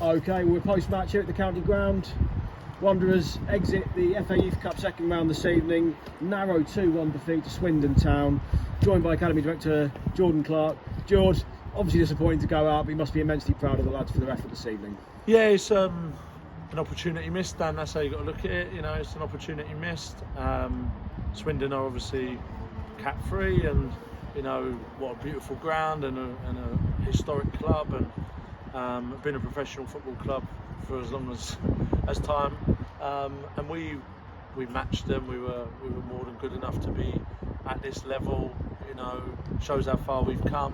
Okay, we're post-match here at the county ground. Wanderers exit the FA Youth Cup second round this evening. Narrow 2-1 defeat to Swindon Town. Joined by Academy Director Jordan Clark. George, obviously disappointing to go out, but you must be immensely proud of the lads for their effort this evening. Yeah, it's an opportunity missed, Dan. That's how you got to look at it. You know, it's an opportunity missed. Swindon are obviously cap-free, and you know what a beautiful ground and a historic club, and been a professional football club for as long as time. And we matched them. We were more than good enough to be at this level. You know, shows how far we've come.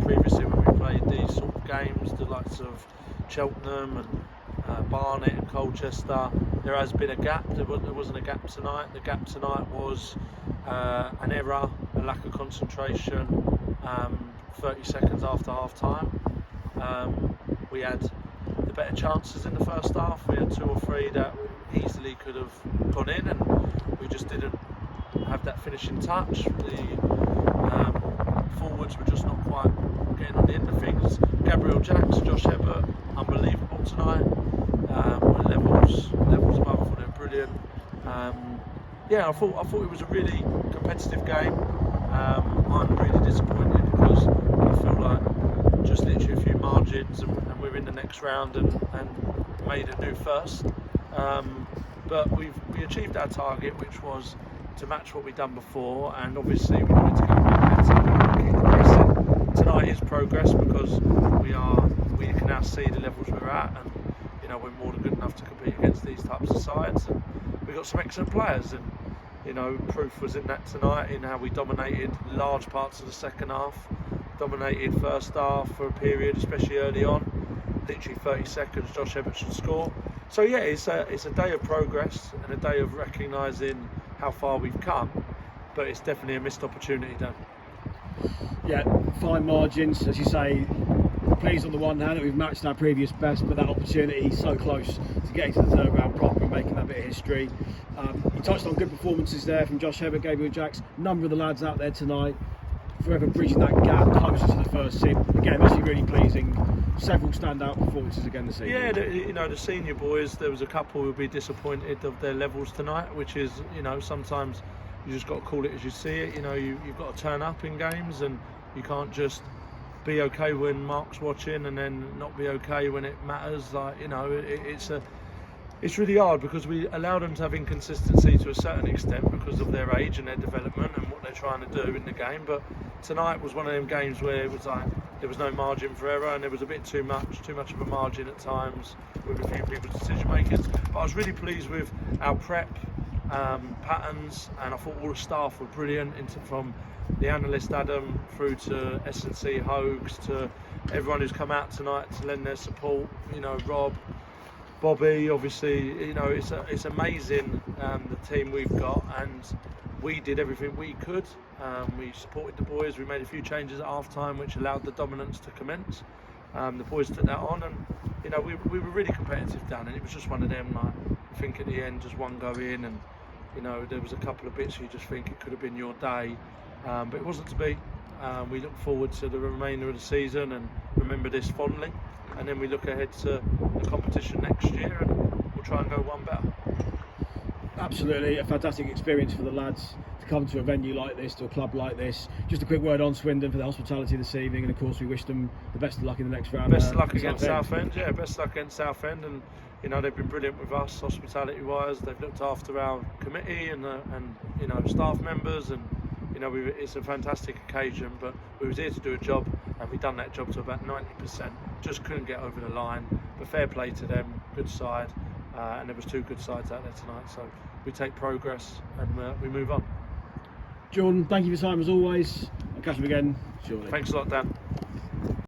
Previously, when we played these sort of games, the likes of Cheltenham and Barnet and Colchester, there has been a gap. There wasn't a gap tonight. The gap tonight was an error, a lack of concentration. 30 seconds after half time, we had the better chances in the first half. We had 2 or 3 that easily could have gone in, and we just didn't have that finishing touch. The forwards were just not quite getting on the end of things. Gabriel Jacks, Josh Hebert, unbelievable tonight. Were levels above. I thought they were brilliant. Yeah, I thought it was a really competitive game. I'm really disappointed because I feel like just literally a few margins and we're in the next round and made a new first. But we achieved our target, which was to match what we'd done before, and obviously we wanted to go better. Tonight is progress because we can now see the levels we're at, and you know we're more than good enough to compete against these types of sides. And we've got some excellent players, and you know proof was in that tonight, in how we dominated large parts of the second half, dominated first half for a period, especially early on. Literally 30 seconds, Josh Hebert should score. So yeah, it's a day of progress and a day of recognising how far we've come, but it's definitely a missed opportunity, Dan. Yeah, fine margins, as you say. Pleased on the one hand that we've matched our previous best, but that opportunity so close to getting to the third round proper and making that bit of history. You touched on good performances there from Josh Hebert, Gabriel Jacks, number of the lads out there tonight, forever bridging that gap closer to the first team. Again, actually really pleasing. Several standout performances again this evening. Yeah, the senior boys, there was a couple who would be disappointed of their levels tonight, which is, you know, sometimes you just got to call it as you see it. You know, you've got to turn up in games, and you can't just be okay when Mark's watching and then not be okay when it matters. Like, you know, it's really hard because we allow them to have inconsistency to a certain extent because of their age and their development and what they're trying to do in the game. But tonight was one of them games where it was like there was no margin for error, and there was a bit too much of a margin at times with a few people's decision makers. But I was really pleased with our prep patterns, and I thought all the staff were brilliant, from the analyst Adam through to S&C Hogs to everyone who's come out tonight to lend their support. You know, Rob, Bobby, obviously, you know, it's amazing the team we've got, and we did everything we could. We supported the boys. We made a few changes at half time which allowed the dominance to commence. The boys took that on, and you know we were really competitive, Dan, and it was just one of them, like, I think at the end just one go in, and you know there was a couple of bits you just think it could have been your day, but it wasn't to be. We look forward to the remainder of the season and remember this fondly, and then we look ahead to the competition next year, and we'll try and go one better. Absolutely, a fantastic experience for the lads to come to a venue like this, to a club like this. Just a quick word on Swindon for the hospitality this evening, and of course we wish them the best of luck in the next round. Best of luck against Southend. Yeah, best of luck against Southend, and you know they've been brilliant with us hospitality wise. They've looked after our committee and you know staff members, and you know it's a fantastic occasion. But we was here to do a job, and we've done that job to about 90%. Just couldn't get over the line, but fair play to them. Good side. And there was 2 good sides out there tonight, so we take progress and we move on. Jordan, thank you for your time as always. I'll catch you again shortly. Thanks a lot, Dan.